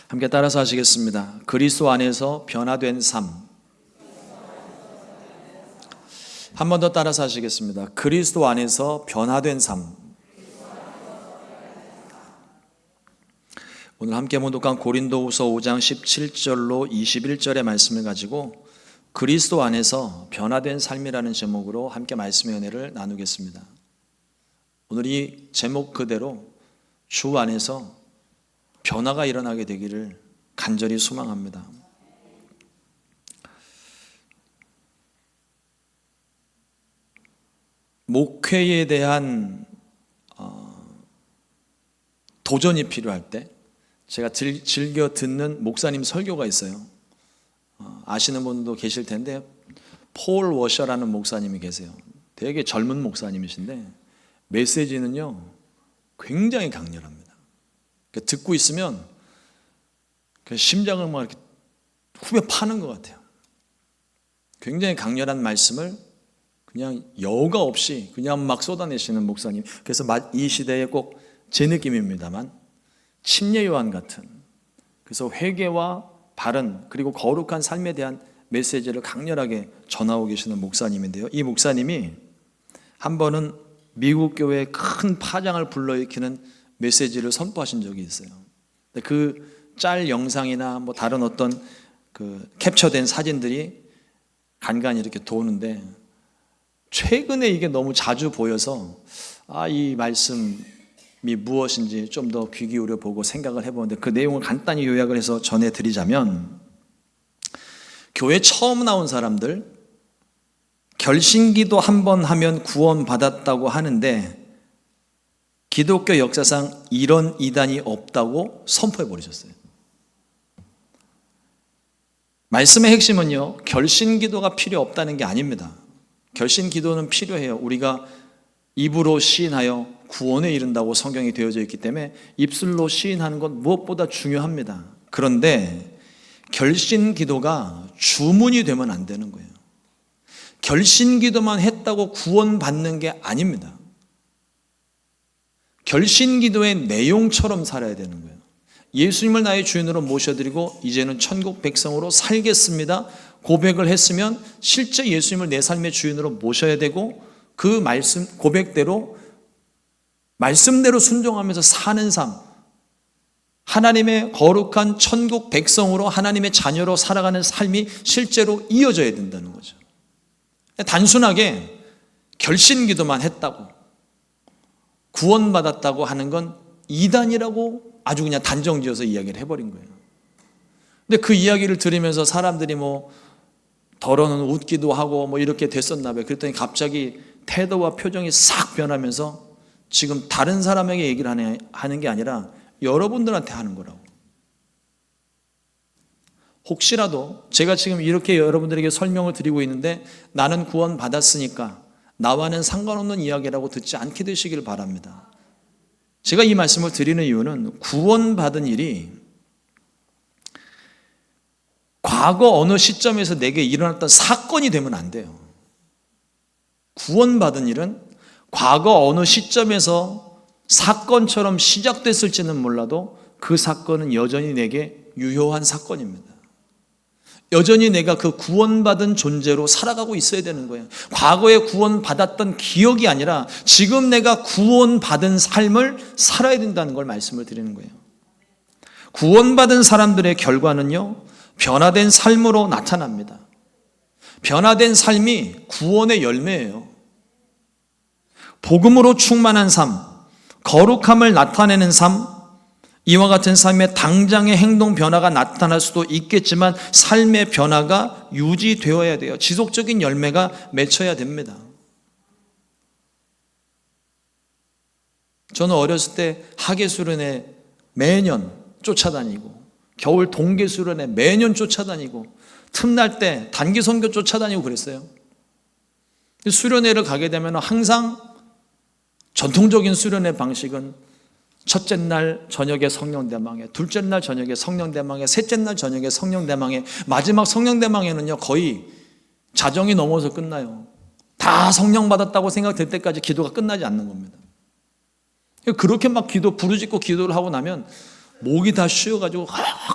함께 따라서 하시겠습니다. 그리스도 안에서 변화된 삶. 한 번 더 따라서 하시겠습니다. 그리스도 안에서 변화된 삶. 오늘 함께 봉독한 고린도후서 5장 17절로 21절의 말씀을 가지고 그리스도 안에서 변화된 삶이라는 제목으로 함께 말씀의 은혜를 나누겠습니다. 오늘 이 제목 그대로 주 안에서 변화가 일어나게 되기를 간절히 소망합니다. 목회에 대한 도전이 필요할 때 제가 즐겨 듣는 목사님 설교가 있어요. 아시는 분도 계실 텐데 폴 워셔라는 목사님이 계세요. 되게 젊은 목사님이신데 메시지는요 굉장히 강렬합니다. 듣고 있으면 심장을 막 이렇게 후벼 파는 것 같아요. 굉장히 강렬한 말씀을 그냥 여과 없이 그냥 막 쏟아내시는 목사님. 그래서 이 시대에 꼭 제 느낌입니다만 침례 요한 같은, 그래서 회개와 바른 그리고 거룩한 삶에 대한 메시지를 강렬하게 전하고 계시는 목사님인데요. 이 목사님이 한 번은 미국 교회에 큰 파장을 불러일으키는 메시지를 선포하신 적이 있어요. 그 짤 영상이나 뭐 다른 어떤 캡처된 사진들이 간간히 이렇게 도는데 최근에 이게 너무 자주 보여서 이 말씀이 무엇인지 좀 더 귀 기울여 보고 생각을 해보는데 그 내용을 간단히 요약을 해서 전해드리자면, 교회 처음 나온 사람들 결신기도 한 번 하면 구원받았다고 하는데 기독교 역사상 이런 이단이 없다고 선포해 버리셨어요. 말씀의 핵심은요, 결신기도가 필요 없다는 게 아닙니다. 결신기도는 필요해요. 우리가 입으로 시인하여 구원에 이른다고 성경이 되어져 있기 때문에 입술로 시인하는 건 무엇보다 중요합니다. 그런데 결신기도가 주문이 되면 안 되는 거예요. 결신기도만 했다고 구원받는 게 아닙니다. 결신기도의 내용처럼 살아야 되는 거예요. 예수님을 나의 주인으로 모셔드리고 이제는 천국 백성으로 살겠습니다 고백을 했으면 실제 예수님을 내 삶의 주인으로 모셔야 되고, 그 말씀 고백대로 말씀대로 순종하면서 사는 삶, 하나님의 거룩한 천국 백성으로 하나님의 자녀로 살아가는 삶이 실제로 이어져야 된다는 거죠. 단순하게 결신기도만 했다고 구원받았다고 하는 건 이단이라고 아주 그냥 단정지어서 이야기를 해버린 거예요. 근데 그 이야기를 들으면서 사람들이 뭐 덜어는 웃기도 하고 뭐 이렇게 됐었나 봐요. 그랬더니 갑자기 태도와 표정이 싹 변하면서 지금 다른 사람에게 얘기를 하는 게 아니라 여러분들한테 하는 거라고. 혹시라도 제가 지금 이렇게 여러분들에게 설명을 드리고 있는데 나는 구원받았으니까 나와는 상관없는 이야기라고 듣지 않게 되시길 바랍니다. 제가 이 말씀을 드리는 이유는 구원받은 일이 과거 어느 시점에서 내게 일어났던 사건이 되면 안 돼요. 구원받은 일은 과거 어느 시점에서 사건처럼 시작됐을지는 몰라도 그 사건은 여전히 내게 유효한 사건입니다. 여전히 내가 그 구원받은 존재로 살아가고 있어야 되는 거예요. 과거에 구원받았던 기억이 아니라 지금 내가 구원받은 삶을 살아야 된다는 걸 말씀을 드리는 거예요. 구원받은 사람들의 결과는요, 변화된 삶으로 나타납니다. 변화된 삶이 구원의 열매예요. 복음으로 충만한 삶, 거룩함을 나타내는 삶, 이와 같은 삶에 당장의 행동 변화가 나타날 수도 있겠지만 삶의 변화가 유지되어야 돼요. 지속적인 열매가 맺혀야 됩니다. 저는 어렸을 때 학예수련회 매년 쫓아다니고 겨울 동계수련회 매년 쫓아다니고 틈날 때 단기 선교 쫓아다니고 그랬어요. 수련회를 가게 되면 항상 전통적인 수련회 방식은 첫째 날 저녁에 성령대망회, 둘째 날 저녁에 성령대망회, 셋째 날 저녁에 성령대망회, 마지막 성령대망회는요 거의 자정이 넘어서 끝나요. 다 성령 받았다고 생각될 때까지 기도가 끝나지 않는 겁니다. 그렇게 막 부르짖고 기도를 하고 나면 목이 다 쉬어가지고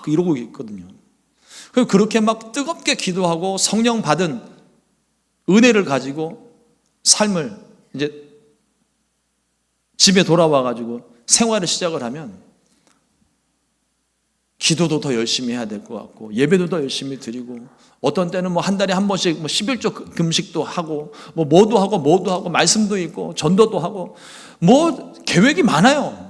이러고 있거든요. 그렇게 막 뜨겁게 기도하고 성령 받은 은혜를 가지고 삶을 이제 집에 돌아와가지고 생활을 시작을 하면 기도도 더 열심히 해야 될 것 같고 예배도 더 열심히 드리고 어떤 때는 뭐 한 달에 한 번씩 11조 금식도 하고 뭐도 하고 말씀도 있고 전도도 하고 계획이 많아요.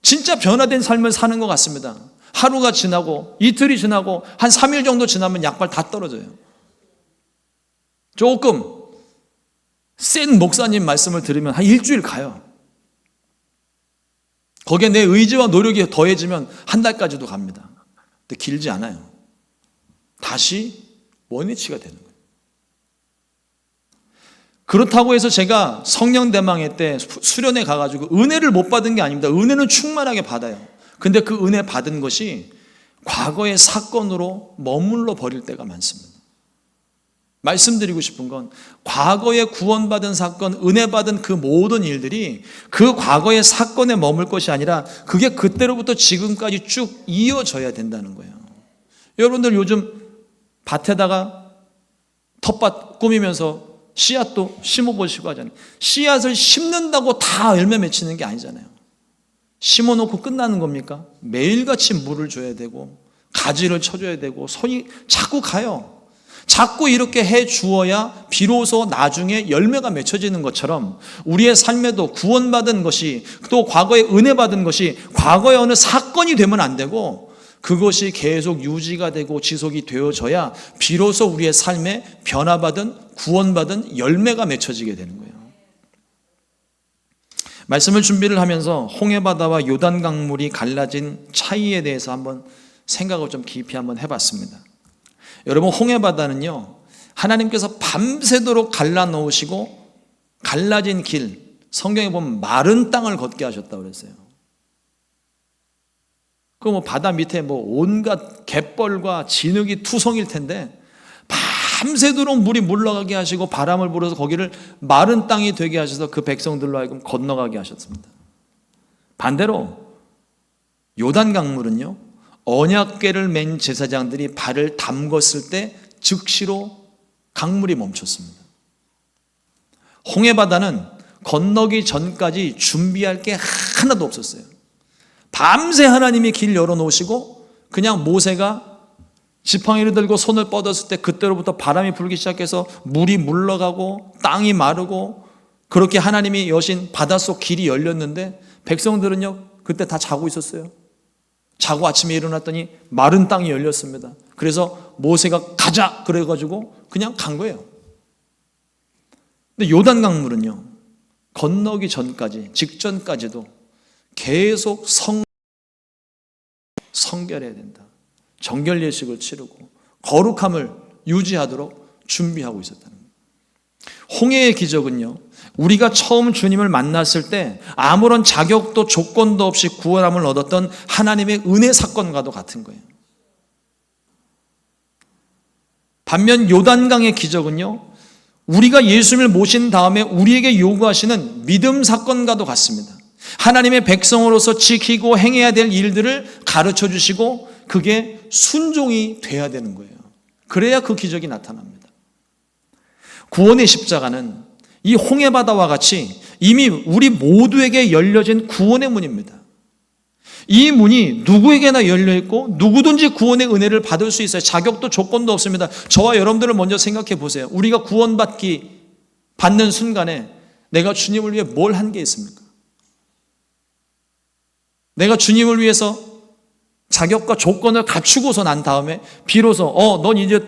진짜 변화된 삶을 사는 것 같습니다. 하루가 지나고 이틀이 지나고 한 3일 정도 지나면 약발 다 떨어져요. 조금 센 목사님 말씀을 들으면 한 일주일 가요. 거기에 내 의지와 노력이 더해지면 한 달까지도 갑니다. 근데 길지 않아요. 다시 원위치가 되는 거예요. 그렇다고 해서 제가 성령 대망회 때 수련회 가가지고 은혜를 못 받은 게 아닙니다. 은혜는 충만하게 받아요. 근데 그 은혜 받은 것이 과거의 사건으로 머물러 버릴 때가 많습니다. 말씀드리고 싶은 건 과거에 구원받은 사건, 은혜 받은 그 모든 일들이 그 과거의 사건에 머물 것이 아니라 그게 그때로부터 지금까지 쭉 이어져야 된다는 거예요. 여러분들 요즘 밭에다가 텃밭 꾸미면서 씨앗도 심어보시고 하잖아요. 씨앗을 심는다고 다 열매 맺히는 게 아니잖아요. 심어놓고 끝나는 겁니까? 매일같이 물을 줘야 되고 가지를 쳐줘야 되고 손이 자꾸 가요. 자꾸 이렇게 해 주어야 비로소 나중에 열매가 맺혀지는 것처럼 우리의 삶에도 구원받은 것이 또 과거에 은혜 받은 것이 과거의 어느 사건이 되면 안 되고 그것이 계속 유지가 되고 지속이 되어져야 비로소 우리의 삶에 변화받은 구원받은 열매가 맺혀지게 되는 거예요. 말씀을 준비를 하면서 홍해바다와 요단강물이 갈라진 차이에 대해서 한번 생각을 좀 깊이 한번 해봤습니다. 여러분, 홍해바다는요, 하나님께서 밤새도록 갈라놓으시고 갈라진 길, 성경에 보면 마른 땅을 걷게 하셨다고 그랬어요. 그 바다 밑에 온갖 갯벌과 진흙이 투성일 텐데 밤새도록 물이 물러가게 하시고 바람을 불어서 거기를 마른 땅이 되게 하셔서 그 백성들로 하여금 건너가게 하셨습니다. 반대로 요단강물은요, 언약궤를 맨 제사장들이 발을 담궜을 때 즉시로 강물이 멈췄습니다. 홍해바다는 건너기 전까지 준비할 게 하나도 없었어요. 밤새 하나님이 길 열어놓으시고 그냥 모세가 지팡이를 들고 손을 뻗었을 때 그때로부터 바람이 불기 시작해서 물이 물러가고 땅이 마르고 그렇게 하나님이 여신 바닷속 길이 열렸는데 백성들은요 그때 다 자고 있었어요. 자고 아침에 일어났더니 마른 땅이 열렸습니다. 그래서 모세가 가자 그래가지고 그냥 간 거예요. 근데 요단강물은요 건너기 전까지 직전까지도 계속 성결해야 된다. 정결 예식을 치르고 거룩함을 유지하도록 준비하고 있었다는 거예요. 홍해의 기적은요 우리가 처음 주님을 만났을 때 아무런 자격도 조건도 없이 구원함을 얻었던 하나님의 은혜 사건과도 같은 거예요. 반면 요단강의 기적은요 우리가 예수님을 모신 다음에 우리에게 요구하시는 믿음 사건과도 같습니다. 하나님의 백성으로서 지키고 행해야 될 일들을 가르쳐 주시고 그게 순종이 돼야 되는 거예요. 그래야 그 기적이 나타납니다. 구원의 십자가는 이 홍해바다와 같이 이미 우리 모두에게 열려진 구원의 문입니다. 이 문이 누구에게나 열려있고 누구든지 구원의 은혜를 받을 수 있어요. 자격도 조건도 없습니다. 저와 여러분들을 먼저 생각해 보세요. 우리가 받는 순간에 내가 주님을 위해 뭘 한 게 있습니까? 내가 주님을 위해서 자격과 조건을 갖추고서 난 다음에 비로소 넌 이제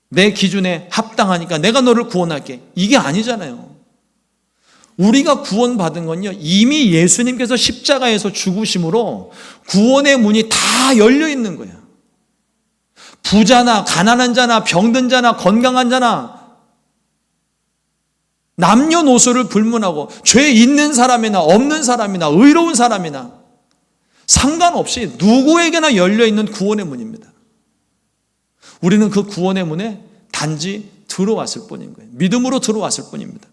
내 기준에 합당하니까 내가 너를 구원할게. 이게 아니잖아요. 우리가 구원받은 건요 이미 예수님께서 십자가에서 죽으심으로 구원의 문이 다 열려 있는 거예요. 부자나 가난한 자나 병든 자나 건강한 자나 남녀노소를 불문하고 죄 있는 사람이나 없는 사람이나 의로운 사람이나 상관없이 누구에게나 열려있는 구원의 문입니다. 우리는 그 구원의 문에 단지 들어왔을 뿐인 거예요. 믿음으로 들어왔을 뿐입니다.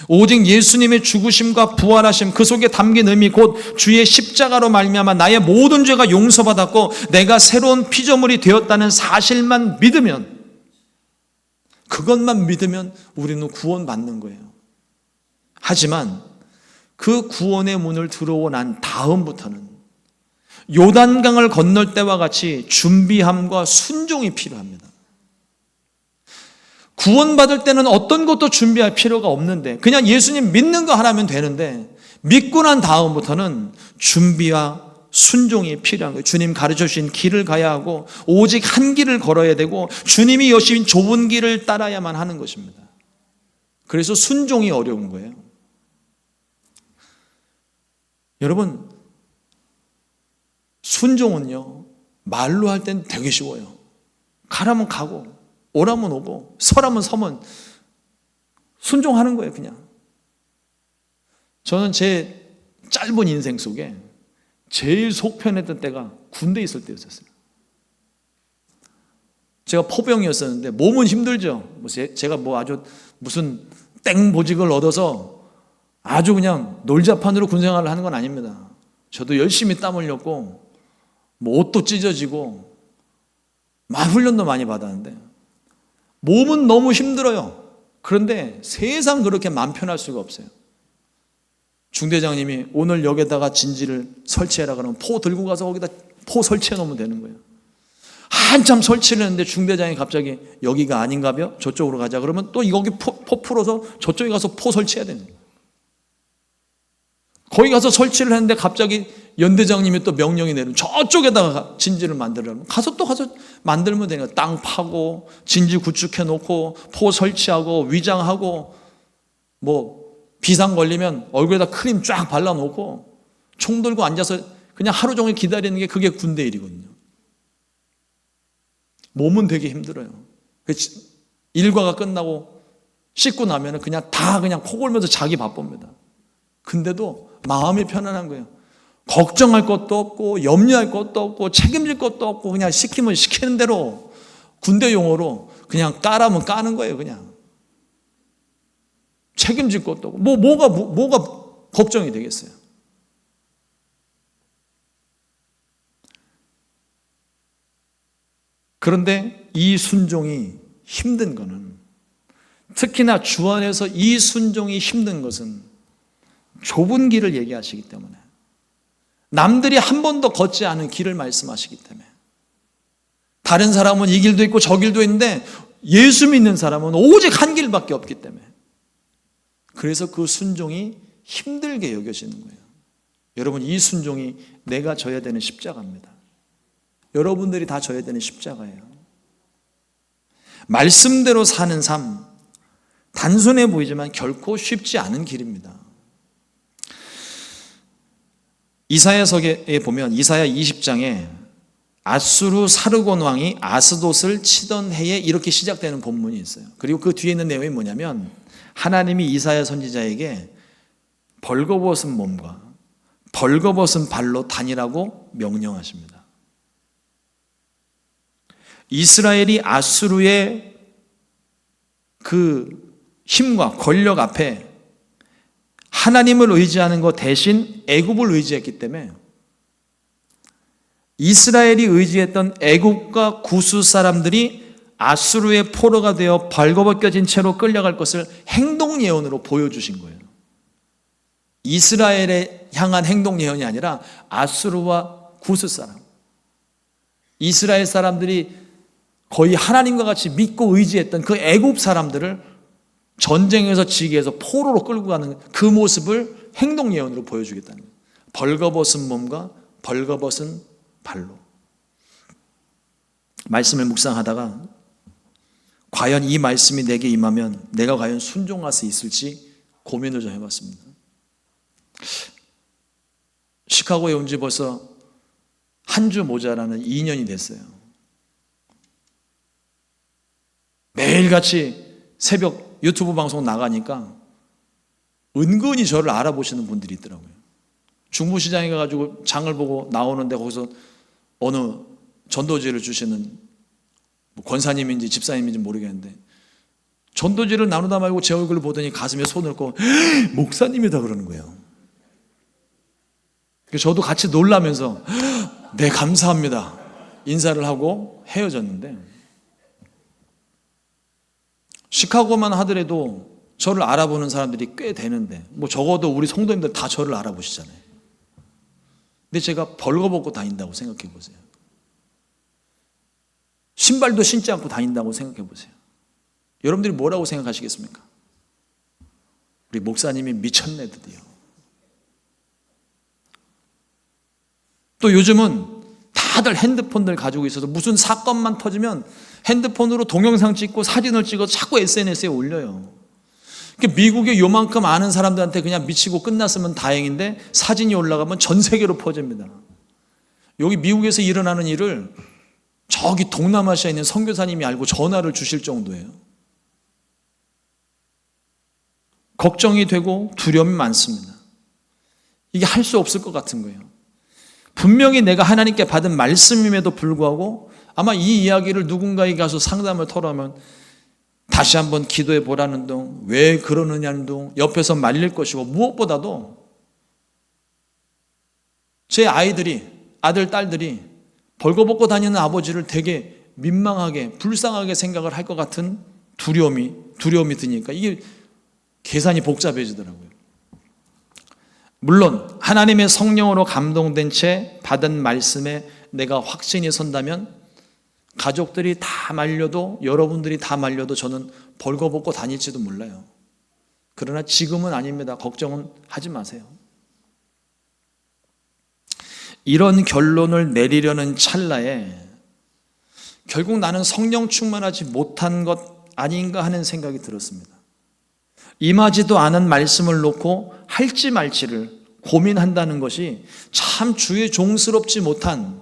오직 예수님의 죽으심과 부활하심, 그 속에 담긴 의미, 곧 주의 십자가로 말미암아 나의 모든 죄가 용서받았고 내가 새로운 피조물이 되었다는 사실만 믿으면, 그것만 믿으면 우리는 구원받는 거예요. 하지만 그 구원의 문을 들어오고 난 다음부터는 요단강을 건널 때와 같이 준비함과 순종이 필요합니다. 구원받을 때는 어떤 것도 준비할 필요가 없는데 그냥 예수님 믿는 거 하나면 되는데, 믿고 난 다음부터는 준비와 순종이 필요한 거예요. 주님 가르쳐 주신 길을 가야 하고 오직 한 길을 걸어야 되고 주님이 여신 좁은 길을 따라야만 하는 것입니다. 그래서 순종이 어려운 거예요. 여러분, 순종은요, 말로 할 땐 되게 쉬워요. 가라면 가고 오라면 오고 서라면 서면 순종하는 거예요. 그냥 저는 제 짧은 인생 속에 제일 속 편했던 때가 군대에 있을 때였었어요. 제가 포병이었었는데 몸은 힘들죠. 제가 아주 무슨 땡보직을 얻어서 아주 그냥 놀자판으로 군생활을 하는 건 아닙니다. 저도 열심히 땀 흘렸고 옷도 찢어지고 훈련도 많이 받았는데 몸은 너무 힘들어요. 그런데 세상 그렇게 마음 편할 수가 없어요. 중대장님이 오늘 여기다가 진지를 설치해라 그러면 포 들고 가서 거기다 포 설치해 놓으면 되는 거예요. 한참 설치를 했는데 중대장이 갑자기 여기가 아닌가요? 저쪽으로 가자 그러면 또 여기 포 풀어서 저쪽에 가서 포 설치해야 되는 거예요. 거기 가서 설치를 했는데 갑자기 연대장님이 또 명령이 내리면 저쪽에다가 진지를 만들라면 가서 만들면 되는 거예요. 땅 파고 진지 구축해 놓고 포 설치하고 위장하고 비상 걸리면 얼굴에다 크림 쫙 발라놓고 총 들고 앉아서 그냥 하루 종일 기다리는 게 그게 군대 일이거든요. 몸은 되게 힘들어요. 일과가 끝나고 씻고 나면 그냥 코 골면서 자기 바쁩니다. 근데도 마음이 편안한 거예요. 걱정할 것도 없고 염려할 것도 없고 책임질 것도 없고 그냥 시키면 시키는 대로 군대 용어로 그냥 까라면 까는 거예요. 그냥 책임질 것도 없고 뭐가 걱정이 되겠어요. 그런데 이 순종이 힘든 거는, 특히나 주 안에서 이 순종이 힘든 것은 좁은 길을 얘기하시기 때문에, 남들이 한 번도 걷지 않은 길을 말씀하시기 때문에, 다른 사람은 이 길도 있고 저 길도 있는데 예수 믿는 사람은 오직 한 길밖에 없기 때문에, 그래서 그 순종이 힘들게 여겨지는 거예요. 여러분, 이 순종이 내가 져야 되는 십자가입니다. 여러분들이 다 져야 되는 십자가예요. 말씀대로 사는 삶, 단순해 보이지만 결코 쉽지 않은 길입니다. 이사야서에 보면 이사야 20장에 아수르 사르곤 왕이 아스돗을 치던 해에 이렇게 시작되는 본문이 있어요. 그리고 그 뒤에 있는 내용이 뭐냐면, 하나님이 이사야 선지자에게 벌거벗은 몸과 벌거벗은 발로 다니라고 명령하십니다. 이스라엘이 아수르의 그 힘과 권력 앞에 하나님을 의지하는 것 대신 애굽을 의지했기 때문에, 이스라엘이 의지했던 애굽과 구스 사람들이 아수르의 포로가 되어 벌거벗겨진 채로 끌려갈 것을 행동 예언으로 보여주신 거예요. 이스라엘에 향한 행동 예언이 아니라 아수르와 구스 사람, 이스라엘 사람들이 거의 하나님과 같이 믿고 의지했던 그 애굽 사람들을 전쟁에서 지기 위해서 포로로 끌고 가는 그 모습을 행동 예언으로 보여주겠다는 거예요. 벌거벗은 몸과 벌거벗은 발로. 말씀을 묵상하다가 과연 이 말씀이 내게 임하면 내가 과연 순종할 수 있을지 고민을 좀 해봤습니다. 시카고에 온 지 벌써 한 주 모자라는 2년이 됐어요. 매일같이 새벽 유튜브 방송 나가니까 은근히 저를 알아보시는 분들이 있더라고요. 중부시장에 가가지고 장을 보고 나오는데 거기서 어느 전도지를 주시는 권사님인지 집사님인지 모르겠는데 전도지를 나누다 말고 제 얼굴을 보더니 가슴에 손을 얹고 목사님이다 그러는 거예요. 저도 같이 놀라면서 네, 감사합니다 인사를 하고 헤어졌는데, 시카고만 하더라도 저를 알아보는 사람들이 꽤 되는데, 뭐 적어도 우리 성도님들 다 저를 알아보시잖아요. 근데 제가 벌거벗고 다닌다고 생각해 보세요. 신발도 신지 않고 다닌다고 생각해 보세요. 여러분들이 뭐라고 생각하시겠습니까? 우리 목사님이 미쳤네 드디어. 또 요즘은 다들 핸드폰들 가지고 있어서 무슨 사건만 터지면 핸드폰으로 동영상 찍고 사진을 찍어 자꾸 SNS에 올려요. 미국에 요만큼 아는 사람들한테 그냥 미치고 끝났으면 다행인데 사진이 올라가면 전 세계로 퍼집니다. 여기 미국에서 일어나는 일을 저기 동남아시아에 있는 선교사님이 알고 전화를 주실 정도예요. 걱정이 되고 두려움이 많습니다. 이게 할 수 없을 것 같은 거예요. 분명히 내가 하나님께 받은 말씀임에도 불구하고 아마 이 이야기를 누군가에게 가서 상담을 털어하면 다시 한번 기도해 보라는 둥, 왜 그러느냐는 둥, 옆에서 말릴 것이고, 무엇보다도 제 아이들이, 아들, 딸들이 벌거벗고 다니는 아버지를 되게 민망하게, 불쌍하게 생각을 할 것 같은 두려움이 드니까 이게 계산이 복잡해지더라고요. 물론 하나님의 성령으로 감동된 채 받은 말씀에 내가 확신이 선다면 가족들이 다 말려도, 여러분들이 다 말려도 저는 벌거벗고 다닐지도 몰라요. 그러나 지금은 아닙니다. 걱정은 하지 마세요. 이런 결론을 내리려는 찰나에 결국 나는 성령 충만하지 못한 것 아닌가 하는 생각이 들었습니다. 임하지도 않은 말씀을 놓고 할지 말지를 고민한다는 것이 참 주의 종스럽지 못한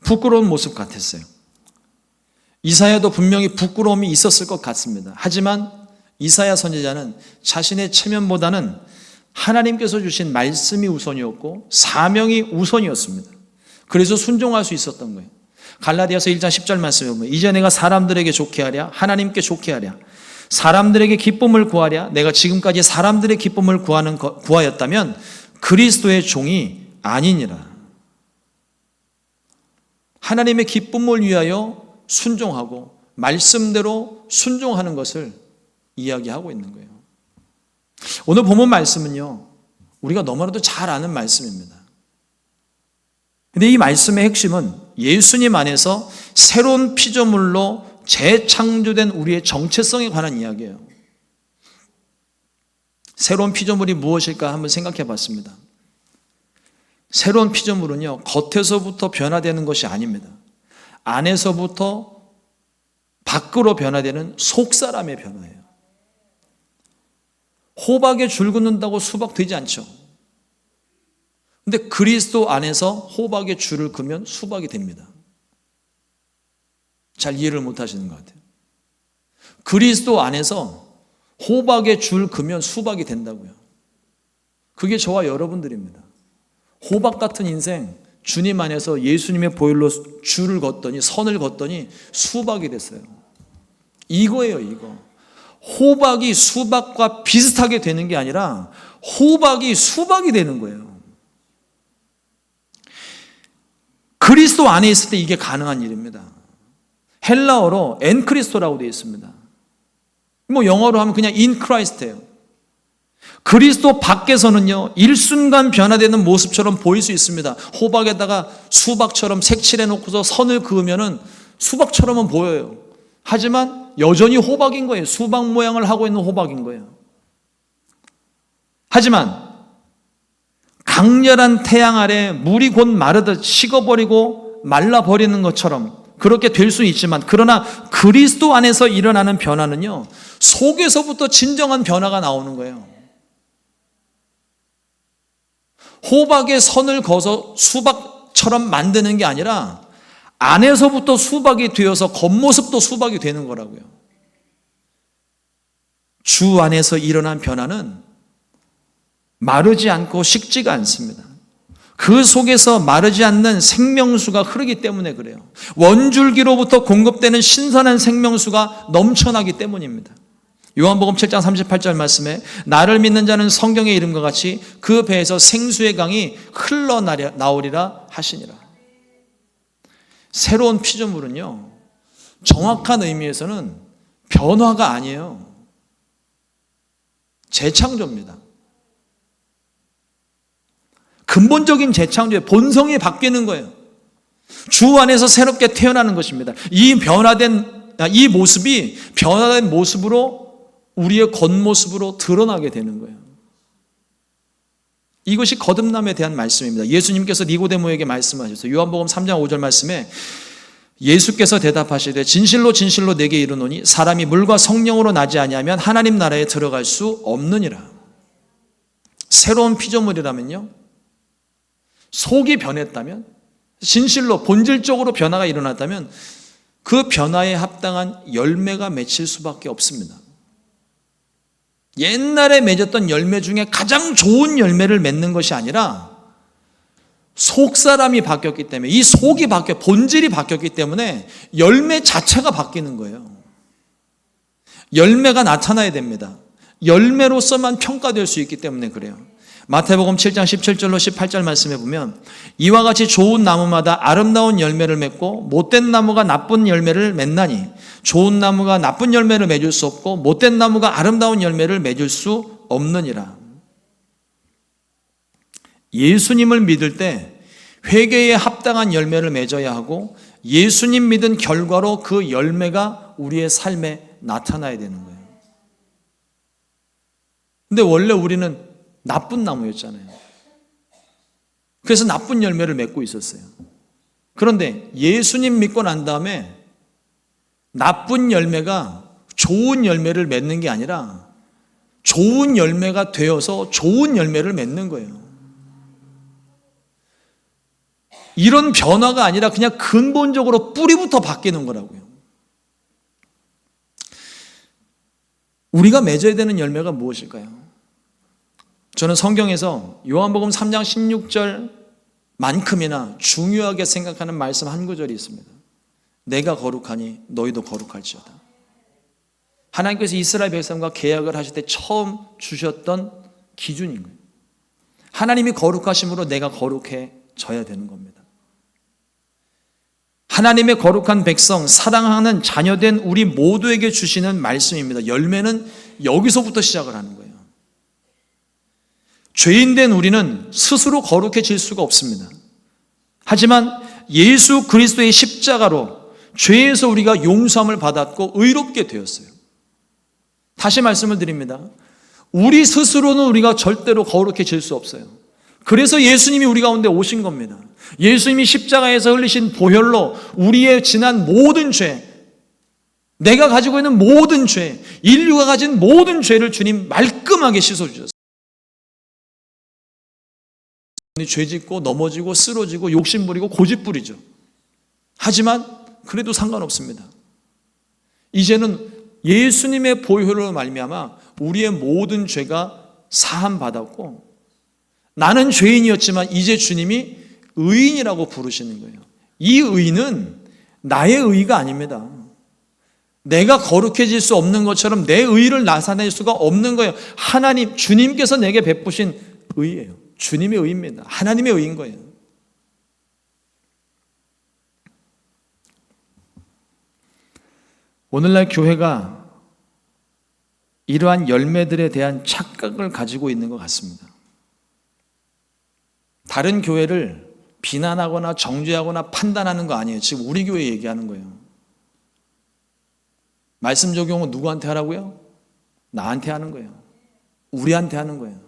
부끄러운 모습 같았어요. 이사야도 분명히 부끄러움이 있었을 것 같습니다. 하지만 이사야 선지자는 자신의 체면보다는 하나님께서 주신 말씀이 우선이었고 사명이 우선이었습니다. 그래서 순종할 수 있었던 거예요. 갈라디아서 1장 10절 말씀에 보면 이제 내가 사람들에게 좋게 하랴 하나님께 좋게 하랴 사람들에게 기쁨을 구하랴 내가 지금까지 사람들의 기쁨을 구하였다면 그리스도의 종이 아니니라. 하나님의 기쁨을 위하여 순종하고 말씀대로 순종하는 것을 이야기하고 있는 거예요. 오늘 본문 말씀은요, 우리가 너무나도 잘 아는 말씀입니다. 근데 이 말씀의 핵심은 예수님 안에서 새로운 피조물로 재창조된 우리의 정체성에 관한 이야기예요. 새로운 피조물이 무엇일까 한번 생각해 봤습니다. 새로운 피조물은요, 겉에서부터 변화되는 것이 아닙니다. 안에서부터 밖으로 변화되는 속사람의 변화예요. 호박에 줄 긋는다고 수박 되지 않죠. 근데 그리스도 안에서 호박에 줄을 그면 수박이 됩니다. 잘 이해를 못 하시는 것 같아요. 그리스도 안에서 호박에 줄 그면 수박이 된다고요. 그게 저와 여러분들입니다. 호박 같은 인생, 주님 안에서 예수님의 보혈로 줄을 걷더니, 선을 걷더니 수박이 됐어요. 이거예요, 이거. 호박이 수박과 비슷하게 되는 게 아니라 호박이 수박이 되는 거예요. 그리스도 안에 있을 때 이게 가능한 일입니다. 헬라어로 엔크리스토라고 되어 있습니다. 뭐 영어로 하면 그냥 in Christ예요. 그리스도 밖에서는요, 일순간 변화되는 모습처럼 보일 수 있습니다. 호박에다가 수박처럼 색칠해 놓고서 선을 그으면은 수박처럼은 보여요. 하지만 여전히 호박인 거예요. 수박 모양을 하고 있는 호박인 거예요. 하지만 강렬한 태양 아래 물이 곧 마르듯 식어버리고 말라버리는 것처럼 그렇게 될 수 있지만, 그러나 그리스도 안에서 일어나는 변화는요, 속에서부터 진정한 변화가 나오는 거예요. 호박에 선을 그어서 수박처럼 만드는 게 아니라 안에서부터 수박이 되어서 겉모습도 수박이 되는 거라고요. 주 안에서 일어난 변화는 마르지 않고 식지가 않습니다. 그 속에서 마르지 않는 생명수가 흐르기 때문에 그래요. 원줄기로부터 공급되는 신선한 생명수가 넘쳐나기 때문입니다. 요한복음 7장 38절 말씀에 나를 믿는 자는 성경의 이름과 같이 그 배에서 생수의 강이 흘러나오리라 하시니라. 새로운 피조물은요, 정확한 의미에서는 변화가 아니에요. 재창조입니다. 근본적인 재창조의 본성이 바뀌는 거예요. 주 안에서 새롭게 태어나는 것입니다. 이 모습이 변화된 모습으로 우리의 겉모습으로 드러나게 되는 거예요. 이것이 거듭남에 대한 말씀입니다. 예수님께서 니고데모에게 말씀하셨어요. 요한복음 3장 5절 말씀에 예수께서 대답하시되 진실로 진실로 내게 이르노니 사람이 물과 성령으로 나지 아니하면 하나님 나라에 들어갈 수 없느니라. 새로운 피조물이라면요, 속이 변했다면, 진실로 본질적으로 변화가 일어났다면 그 변화에 합당한 열매가 맺힐 수밖에 없습니다. 옛날에 맺었던 열매 중에 가장 좋은 열매를 맺는 것이 아니라 속 사람이 바뀌었기 때문에, 이 속이 본질이 바뀌었기 때문에 열매 자체가 바뀌는 거예요. 열매가 나타나야 됩니다. 열매로서만 평가될 수 있기 때문에 그래요. 마태복음 7장 17절로 18절 말씀해 보면 이와 같이 좋은 나무마다 아름다운 열매를 맺고 못된 나무가 나쁜 열매를 맺나니 좋은 나무가 나쁜 열매를 맺을 수 없고 못된 나무가 아름다운 열매를 맺을 수 없느니라. 예수님을 믿을 때 회개에 합당한 열매를 맺어야 하고 예수님 믿은 결과로 그 열매가 우리의 삶에 나타나야 되는 거예요. 근데 원래 우리는 나쁜 나무였잖아요. 그래서 나쁜 열매를 맺고 있었어요. 그런데 예수님 믿고 난 다음에 나쁜 열매가 좋은 열매를 맺는 게 아니라 좋은 열매가 되어서 좋은 열매를 맺는 거예요. 이런 변화가 아니라 그냥 근본적으로 뿌리부터 바뀌는 거라고요. 우리가 맺어야 되는 열매가 무엇일까요? 저는 성경에서 요한복음 3장 16절만큼이나 중요하게 생각하는 말씀 한 구절이 있습니다. 내가 거룩하니 너희도 거룩할지어다. 하나님께서 이스라엘 백성과 계약을 하실 때 처음 주셨던 기준인 거예요. 하나님이 거룩하심으로 내가 거룩해져야 되는 겁니다. 하나님의 거룩한 백성, 사랑하는 자녀된 우리 모두에게 주시는 말씀입니다. 열매는 여기서부터 시작을 하는 거예요. 죄인된 우리는 스스로 거룩해질 수가 없습니다. 하지만 예수 그리스도의 십자가로 죄에서 우리가 용서함을 받았고 의롭게 되었어요. 다시 말씀을 드립니다. 우리 스스로는 우리가 절대로 거룩해질 수 없어요. 그래서 예수님이 우리 가운데 오신 겁니다. 예수님이 십자가에서 흘리신 보혈로 우리의 지난 모든 죄, 내가 가지고 있는 모든 죄, 인류가 가진 모든 죄를 주님 말끔하게 씻어주셨어요. 죄 짓고 넘어지고 쓰러지고 욕심 부리고 고집 부리죠. 하지만 그래도 상관없습니다. 이제는 예수님의 보혈로 말미암아 우리의 모든 죄가 사함 받았고 나는 죄인이었지만 이제 주님이 의인이라고 부르시는 거예요. 이 의는 나의 의가 아닙니다. 내가 거룩해질 수 없는 것처럼 내 의를 나타낼 수가 없는 거예요. 하나님, 주님께서 내게 베푸신 의예요. 주님의 의입니다. 하나님의 의인 거예요. 오늘날 교회가 이러한 열매들에 대한 착각을 가지고 있는 것 같습니다. 다른 교회를 비난하거나 정죄하거나 판단하는 거 아니에요. 지금 우리 교회 얘기하는 거예요. 말씀 적용은 누구한테 하라고요? 나한테 하는 거예요. 우리한테 하는 거예요.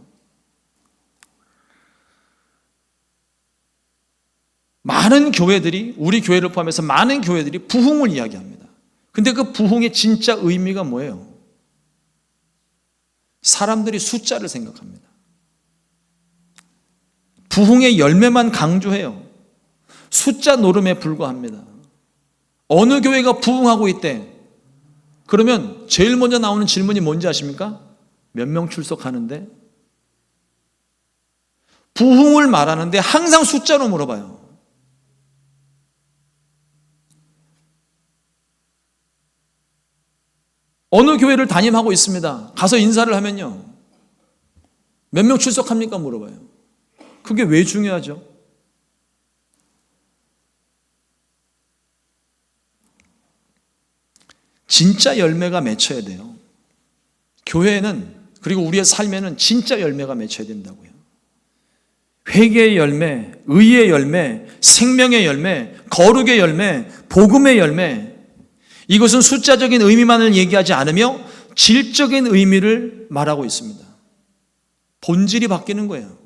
많은 교회들이, 우리 교회를 포함해서 많은 교회들이 부흥을 이야기합니다. 근데 그 부흥의 진짜 의미가 뭐예요? 사람들이 숫자를 생각합니다. 부흥의 열매만 강조해요. 숫자 노름에 불과합니다. 어느 교회가 부흥하고 있대? 그러면 제일 먼저 나오는 질문이 뭔지 아십니까? 몇 명 출석하는데? 부흥을 말하는데 항상 숫자로 물어봐요. 어느 교회를 담임하고 있습니다. 가서 인사를 하면요, 몇 명 출석합니까? 물어봐요. 그게 왜 중요하죠? 진짜 열매가 맺혀야 돼요. 교회는, 그리고 우리의 삶에는 진짜 열매가 맺혀야 된다고요. 회개의 열매, 의의 열매, 생명의 열매, 거룩의 열매, 복음의 열매, 이것은 숫자적인 의미만을 얘기하지 않으며 질적인 의미를 말하고 있습니다. 본질이 바뀌는 거예요.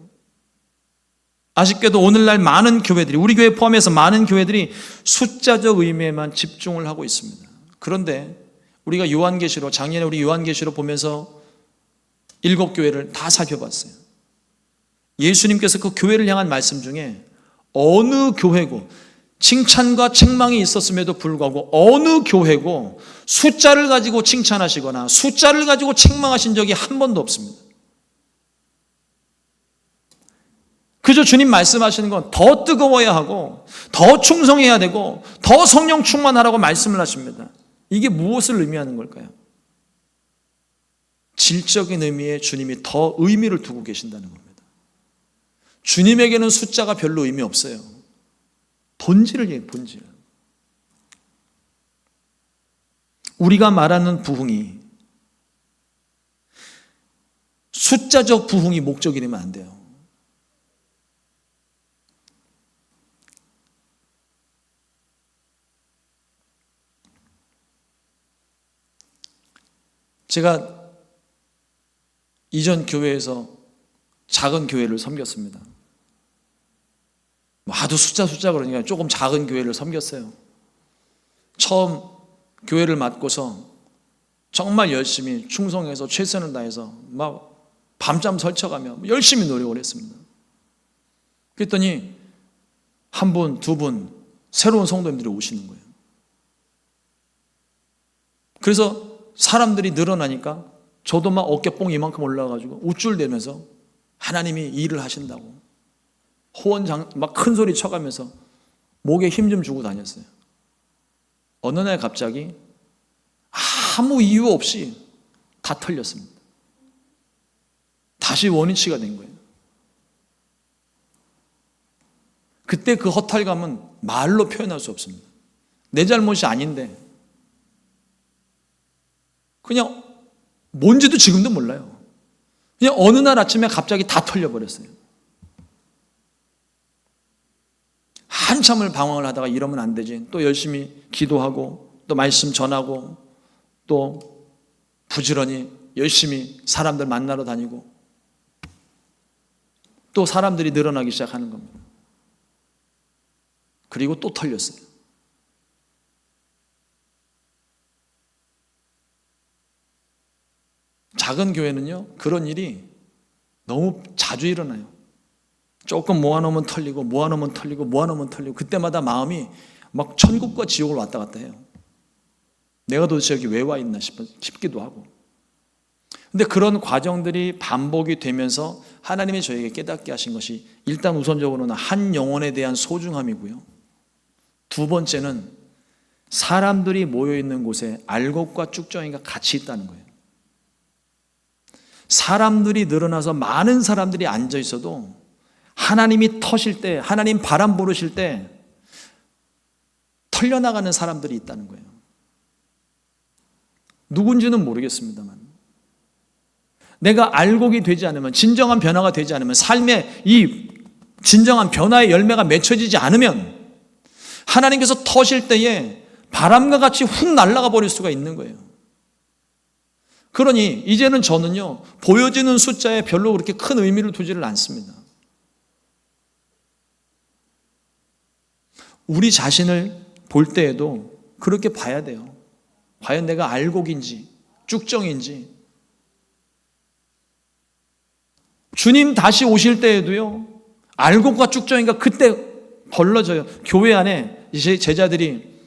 아쉽게도 오늘날 많은 교회들이, 우리 교회 포함해서 많은 교회들이 숫자적 의미에만 집중을 하고 있습니다. 그런데 우리가 요한계시로, 작년에 우리 요한계시로 보면서 7교회를 다 살펴봤어요. 예수님께서 그 교회를 향한 말씀 중에 어느 교회고, 칭찬과 책망이 있었음에도 불구하고 어느 교회고 숫자를 가지고 칭찬하시거나 숫자를 가지고 책망하신 적이 한 번도 없습니다. 그저 주님 말씀하시는 건 더 뜨거워야 하고 더 충성해야 되고 더 성령 충만하라고 말씀을 하십니다. 이게 무엇을 의미하는 걸까요? 질적인 의미에 주님이 더 의미를 두고 계신다는 겁니다. 주님에게는 숫자가 별로 의미 없어요. 본질을 얘기해요, 본질. 우리가 말하는 부흥이 숫자적 부흥이 목적이 되면 안 돼요. 제가 이전 교회에서 작은 교회를 섬겼습니다. 하도 숫자 그러니까 조금 작은 교회를 섬겼어요. 처음 교회를 맡고서 정말 열심히 충성해서 최선을 다해서 막 밤잠 설쳐가며 열심히 노력을 했습니다. 그랬더니 한 분, 두 분 새로운 성도님들이 오시는 거예요. 그래서 사람들이 늘어나니까 저도 막 어깨뽕 이만큼 올라가가지고 우쭐대면서 하나님이 일을 하신다고 호언장 막 큰 소리 쳐가면서 목에 힘 좀 주고 다녔어요. 어느 날 갑자기 아무 이유 없이 다 털렸습니다. 다시 원위치가 된 거예요. 그때 그 허탈감은 말로 표현할 수 없습니다. 내 잘못이 아닌데 그냥 뭔지도 지금도 몰라요. 그냥 어느 날 아침에 갑자기 다 털려버렸어요. 한참을 방황을 하다가 이러면 안 되지. 또 열심히 기도하고 또 말씀 전하고 또 부지런히 열심히 사람들 만나러 다니고 또 사람들이 늘어나기 시작하는 겁니다. 그리고 또 털렸어요. 작은 교회는요, 그런 일이 너무 자주 일어나요. 조금 모아놓으면 털리고 모아놓으면 털리고 모아놓으면 털리고 그때마다 마음이 막 천국과 지옥을 왔다 갔다 해요. 내가 도대체 여기 왜 와 있나 싶기도 하고. 근데 그런 과정들이 반복이 되면서 하나님이 저에게 깨닫게 하신 것이 일단 우선적으로는 한 영혼에 대한 소중함이고요. 두 번째는 사람들이 모여있는 곳에 알곡과 쭉정이가 같이 있다는 거예요. 사람들이 늘어나서 많은 사람들이 앉아 있어도 하나님이 터실 때, 하나님 바람 부르실 때 털려나가는 사람들이 있다는 거예요. 누군지는 모르겠습니다만 내가 알곡이 되지 않으면, 진정한 변화가 되지 않으면, 삶의 이 진정한 변화의 열매가 맺혀지지 않으면 하나님께서 터실 때에 바람과 같이 훅 날아가 버릴 수가 있는 거예요. 그러니 이제는 저는요, 보여지는 숫자에 별로 그렇게 큰 의미를 두지를 않습니다. 우리 자신을 볼 때에도 그렇게 봐야 돼요. 과연 내가 알곡인지 쭉정인지. 주님 다시 오실 때에도요, 알곡과 쭉정이가 그때 걸러져요. 교회 안에 이제 제자들이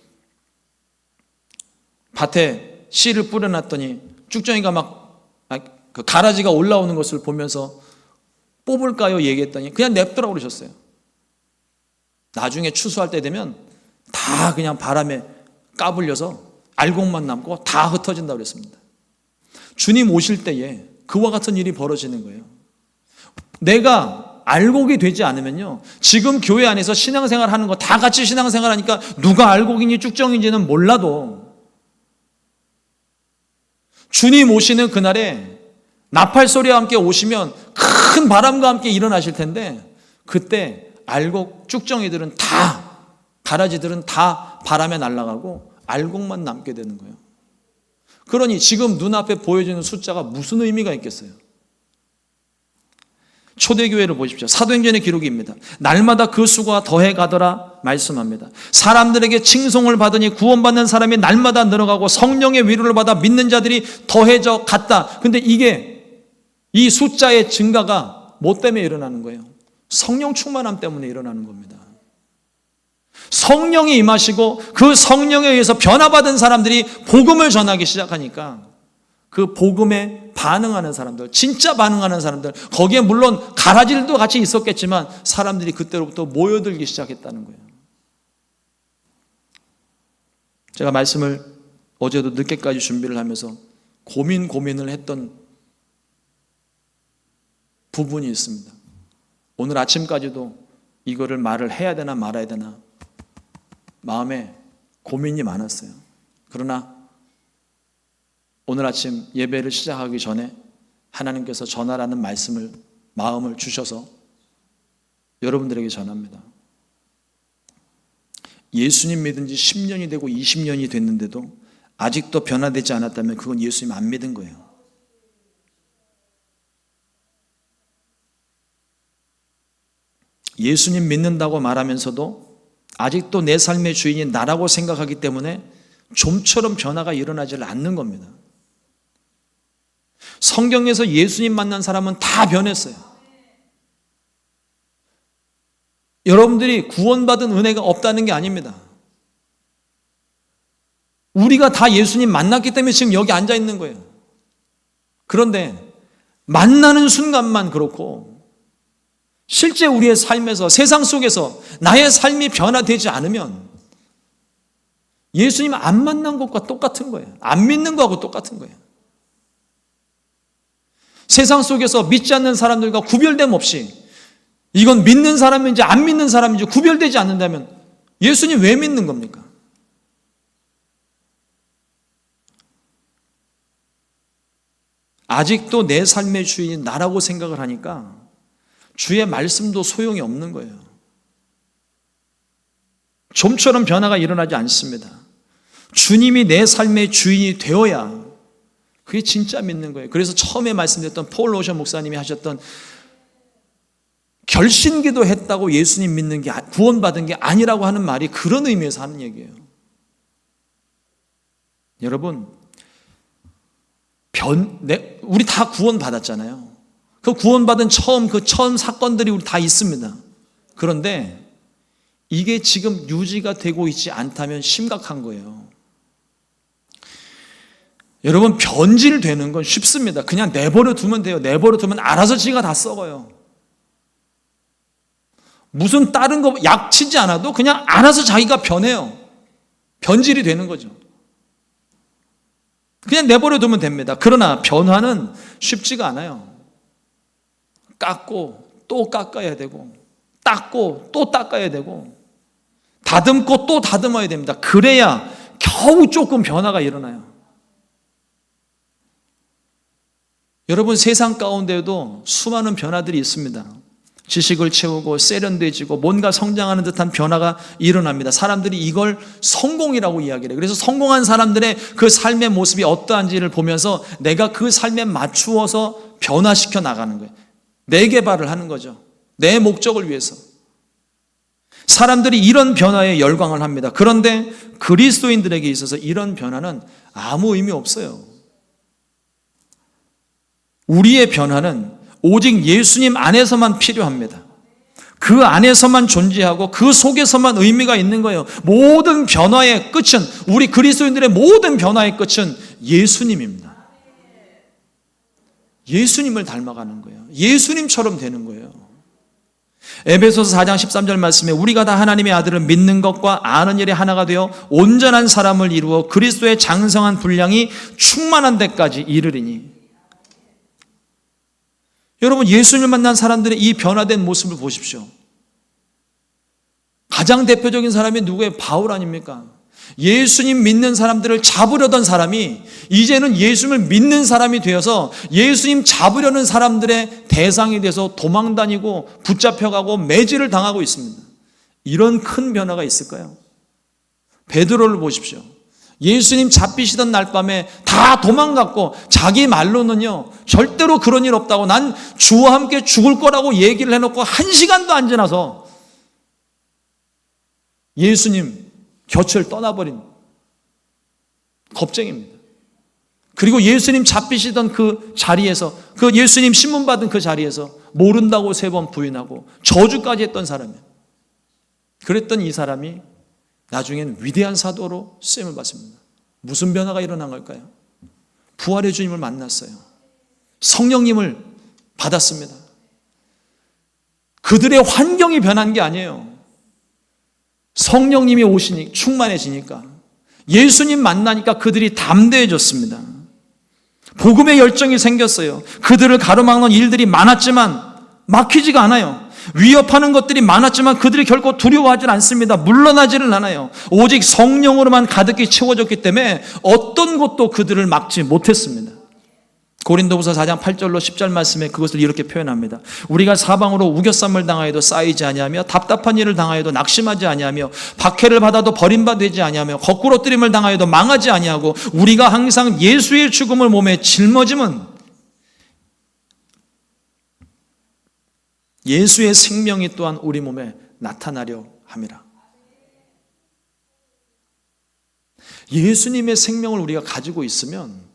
밭에 씨를 뿌려놨더니 쭉정이가 막 그 가라지가 올라오는 것을 보면서 뽑을까요? 얘기했더니 그냥 냅두라고 그러셨어요. 나중에 추수할 때 되면 다 그냥 바람에 까불려서 알곡만 남고 다 흩어진다고 그랬습니다. 주님 오실 때에 그와 같은 일이 벌어지는 거예요. 내가 알곡이 되지 않으면요, 지금 교회 안에서 신앙생활 하는 거 다 같이 신앙생활 하니까 누가 알곡인지 쭉정인지는 몰라도 주님 오시는 그날에 나팔 소리와 함께 오시면 큰 바람과 함께 일어나실 텐데, 그때 알곡 쭉정이들은 다, 가라지들은 다 바람에 날아가고 알곡만 남게 되는 거예요. 그러니 지금 눈앞에 보여지는 숫자가 무슨 의미가 있겠어요? 초대교회를 보십시오. 사도행전의 기록입니다. 날마다 그 수가 더해 가더라 말씀합니다. 사람들에게 칭송을 받으니 구원받는 사람이 날마다 늘어가고 성령의 위로를 받아 믿는 자들이 더해져 갔다. 근데 이 숫자의 증가가 뭐 때문에 일어나는 거예요? 성령 충만함 때문에 일어나는 겁니다. 성령이 임하시고 그 성령에 의해서 변화받은 사람들이 복음을 전하기 시작하니까 그 복음에 반응하는 사람들, 진짜 반응하는 사람들, 거기에 물론 가라지들도 같이 있었겠지만 사람들이 그때로부터 모여들기 시작했다는 거예요. 제가 말씀을 어제도 늦게까지 준비를 하면서 고민을 했던 부분이 있습니다. 오늘 아침까지도 이거를 말을 해야 되나 말아야 되나 마음에 고민이 많았어요. 그러나 오늘 아침 예배를 시작하기 전에 하나님께서 전하라는 마음을 주셔서 여러분들에게 전합니다. 예수님 믿은 지 10년이 되고 20년이 됐는데도 아직도 변화되지 않았다면 그건 예수님 안 믿은 거예요. 예수님 믿는다고 말하면서도 아직도 내 삶의 주인이 나라고 생각하기 때문에 좀처럼 변화가 일어나지 않는 겁니다. 성경에서 예수님 만난 사람은 다 변했어요. 여러분들이 구원받은 은혜가 없다는 게 아닙니다. 우리가 다 예수님 만났기 때문에 지금 여기 앉아 있는 거예요. 그런데 만나는 순간만 그렇고 실제 우리의 삶에서, 세상 속에서 나의 삶이 변화되지 않으면 예수님 안 만난 것과 똑같은 거예요. 안 믿는 거하고 똑같은 거예요. 세상 속에서 믿지 않는 사람들과 구별됨 없이 이건 믿는 사람인지 안 믿는 사람인지 구별되지 않는다면 예수님 왜 믿는 겁니까? 아직도 내 삶의 주인이 나라고 생각을 하니까 주의 말씀도 소용이 없는 거예요. 좀처럼 변화가 일어나지 않습니다. 주님이 내 삶의 주인이 되어야 그게 진짜 믿는 거예요. 그래서 처음에 말씀드렸던 폴 로셔 목사님이 하셨던 결신기도 했다고 예수님 믿는 게 구원받은 게 아니라고 하는 말이 그런 의미에서 하는 얘기예요. 여러분, 우리 다 구원받았잖아요. 그 구원받은 처음 사건들이 우리 다 있습니다. 그런데 이게 지금 유지가 되고 있지 않다면 심각한 거예요. 여러분, 변질되는 건 쉽습니다. 그냥 내버려 두면 돼요. 내버려 두면 알아서 지가 다 썩어요. 무슨 다른 거 약 치지 않아도 그냥 알아서 자기가 변해요. 변질이 되는 거죠. 그냥 내버려 두면 됩니다. 그러나 변화는 쉽지가 않아요. 깎고 또 깎아야 되고, 닦고 또 닦아야 되고, 다듬고 또 다듬어야 됩니다. 그래야 겨우 조금 변화가 일어나요. 여러분, 세상 가운데에도 수많은 변화들이 있습니다. 지식을 채우고 세련돼지고 뭔가 성장하는 듯한 변화가 일어납니다. 사람들이 이걸 성공이라고 이야기를 해요. 그래서 성공한 사람들의 그 삶의 모습이 어떠한지를 보면서 내가 그 삶에 맞추어서 변화시켜 나가는 거예요. 내 개발을 하는 거죠. 내 목적을 위해서. 사람들이 이런 변화에 열광을 합니다. 그런데 그리스도인들에게 있어서 이런 변화는 아무 의미 없어요. 우리의 변화는 오직 예수님 안에서만 필요합니다. 그 안에서만 존재하고 그 속에서만 의미가 있는 거예요. 모든 변화의 끝은, 우리 그리스도인들의 모든 변화의 끝은 예수님입니다. 예수님을 닮아가는 거예요. 예수님처럼 되는 거예요. 에베소서 4장 13절 말씀에 우리가 다 하나님의 아들을 믿는 것과 아는 일이 하나가 되어 온전한 사람을 이루어 그리스도의 장성한 분량이 충만한 데까지 이르리니. 여러분, 예수님을 만난 사람들의 이 변화된 모습을 보십시오. 가장 대표적인 사람이 누구예요? 바울 아닙니까? 예수님 믿는 사람들을 잡으려던 사람이 이제는 예수님을 믿는 사람이 되어서 예수님 잡으려는 사람들의 대상이 돼서 도망다니고 붙잡혀가고 매질을 당하고 있습니다. 이런 큰 변화가 있을까요? 베드로를 보십시오. 예수님 잡히시던 날 밤에 다 도망갔고 자기 말로는요 절대로 그런 일 없다고, 난 주와 함께 죽을 거라고 얘기를 해놓고 1시간도 안 지나서 예수님 곁을 떠나버린 겁쟁입니다. 그리고 예수님 잡히시던 그 자리에서, 그 예수님 신문 받은 그 자리에서 모른다고 3번 부인하고 저주까지 했던 사람이에요. 그랬던 이 사람이 나중에는 위대한 사도로 쓰임을 받습니다. 무슨 변화가 일어난 걸까요? 부활의 주님을 만났어요. 성령님을 받았습니다. 그들의 환경이 변한 게 아니에요. 성령님이 오시니 충만해지니까, 예수님 만나니까 그들이 담대해졌습니다. 복음의 열정이 생겼어요. 그들을 가로막는 일들이 많았지만 막히지가 않아요. 위협하는 것들이 많았지만 그들이 결코 두려워하지 않습니다. 물러나지를 않아요. 오직 성령으로만 가득히 채워졌기 때문에 어떤 것도 그들을 막지 못했습니다. 고린도후서 4장 8절로 10절 말씀에 그것을 이렇게 표현합니다. 우리가 사방으로 우겨쌈을 당하여도 쌓이지 아니하며 답답한 일을 당하여도 낙심하지 아니하며 박해를 받아도 버림받지 아니하며 거꾸로 뜨림을 당하여도 망하지 아니하고 우리가 항상 예수의 죽음을 몸에 짊어짐은 예수의 생명이 또한 우리 몸에 나타나려 함이라. 예수님의 생명을 우리가 가지고 있으면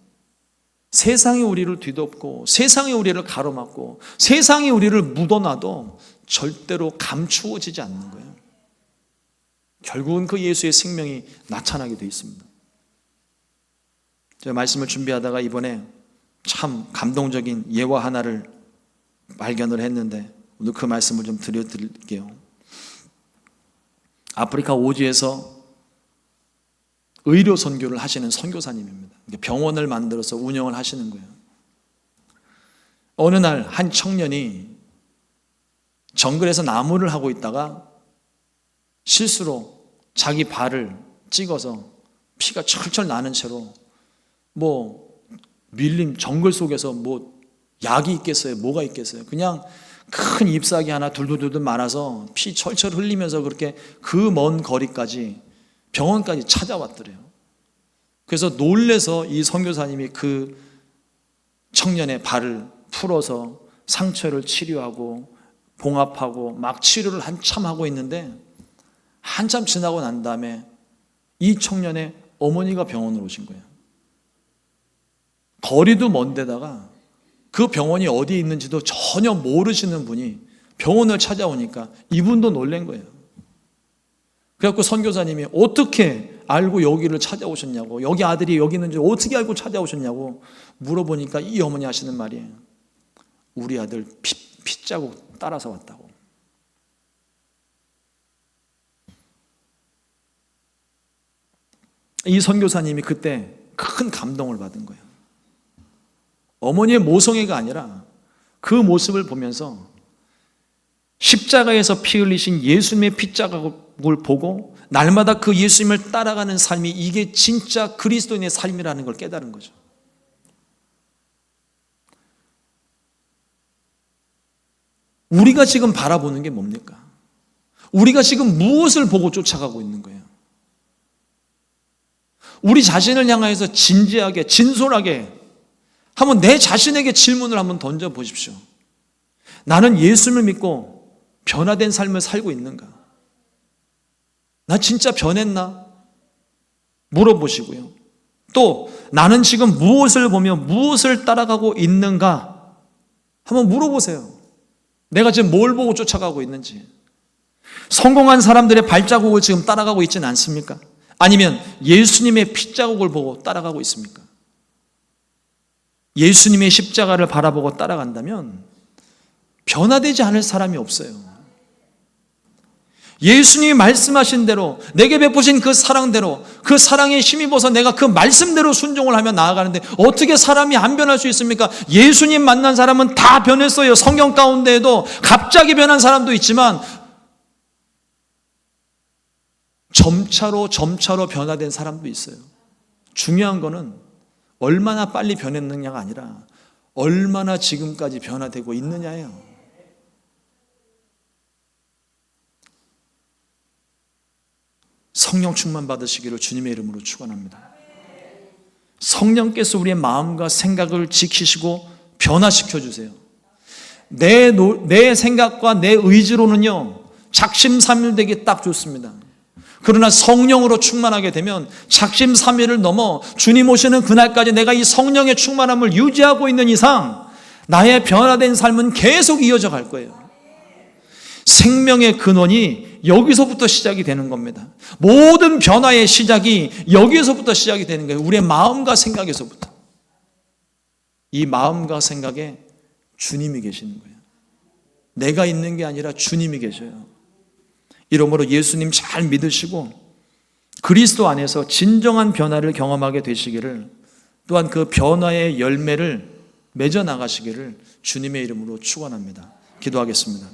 세상이 우리를 뒤덮고 세상이 우리를 가로막고 세상이 우리를 묻어놔도 절대로 감추어지지 않는 거예요. 결국은 그 예수의 생명이 나타나게 되어 있습니다. 제가 말씀을 준비하다가 이번에 참 감동적인 예화 하나를 발견을 했는데 오늘 그 말씀을 좀 드려드릴게요. 아프리카 오지에서 의료 선교를 하시는 선교사님입니다. 병원을 만들어서 운영을 하시는 거예요. 어느 날 한 청년이 정글에서 나무를 하고 있다가 실수로 자기 발을 찍어서 피가 철철 나는 채로 밀림 정글 속에서 약이 있겠어요? 뭐가 있겠어요? 그냥 큰 잎사귀 하나 둘둘둘 말아서 피 철철 흘리면서 그렇게 그 먼 거리까지 병원까지 찾아왔더래요. 그래서 놀래서 이 선교사님이 그 청년의 발을 풀어서 상처를 치료하고 봉합하고 막 치료를 한참 하고 있는데, 한참 지나고 난 다음에 이 청년의 어머니가 병원으로 오신 거예요. 거리도 먼 데다가 그 병원이 어디에 있는지도 전혀 모르시는 분이 병원을 찾아오니까 이분도 놀란 거예요. 그래갖고 선교사님이 어떻게 알고 여기를 찾아오셨냐고, 여기 아들이 여기 있는지 어떻게 알고 찾아오셨냐고 물어보니까 이 어머니 하시는 말이에요. 우리 아들 핏자국 따라서 왔다고. 이 선교사님이 그때 큰 감동을 받은 거예요. 어머니의 모성애가 아니라 그 모습을 보면서 십자가에서 피 흘리신 예수님의 핏자국을 보고 날마다 그 예수님을 따라가는 삶이 이게 진짜 그리스도인의 삶이라는 걸 깨달은 거죠. 우리가 지금 바라보는 게 뭡니까? 우리가 지금 무엇을 보고 쫓아가고 있는 거예요? 우리 자신을 향하여서 진지하게 진솔하게 한번 내 자신에게 질문을 한번 던져 보십시오. 나는 예수님을 믿고 변화된 삶을 살고 있는가? 나 진짜 변했나? 물어보시고요. 또 나는 지금 무엇을 보며 무엇을 따라가고 있는가? 한번 물어보세요. 내가 지금 뭘 보고 쫓아가고 있는지. 성공한 사람들의 발자국을 지금 따라가고 있지는 않습니까? 아니면 예수님의 핏자국을 보고 따라가고 있습니까? 예수님의 십자가를 바라보고 따라간다면 변화되지 않을 사람이 없어요. 예수님이 말씀하신 대로, 내게 베푸신 그 사랑대로, 그 사랑에 힘입어서 내가 그 말씀대로 순종을 하며 나아가는데 어떻게 사람이 안 변할 수 있습니까? 예수님 만난 사람은 다 변했어요. 성경 가운데에도 갑자기 변한 사람도 있지만 점차로 변화된 사람도 있어요. 중요한 거는 얼마나 빨리 변했느냐가 아니라 얼마나 지금까지 변화되고 있느냐예요. 성령 충만 받으시기를 주님의 이름으로 축원합니다. 성령께서 우리의 마음과 생각을 지키시고 변화시켜 주세요. 내 생각과 내 의지로는요, 작심삼일되기 딱 좋습니다. 그러나 성령으로 충만하게 되면 작심삼일을 넘어 주님 오시는 그날까지 내가 이 성령의 충만함을 유지하고 있는 이상 나의 변화된 삶은 계속 이어져 갈 거예요. 생명의 근원이 여기서부터 시작이 되는 겁니다. 모든 변화의 시작이 여기서부터 시작이 되는 거예요. 우리의 마음과 생각에서부터. 이 마음과 생각에 주님이 계시는 거예요. 내가 있는 게 아니라 주님이 계셔요. 이러므로 예수님 잘 믿으시고 그리스도 안에서 진정한 변화를 경험하게 되시기를, 또한 그 변화의 열매를 맺어 나가시기를 주님의 이름으로 축원합니다. 기도하겠습니다.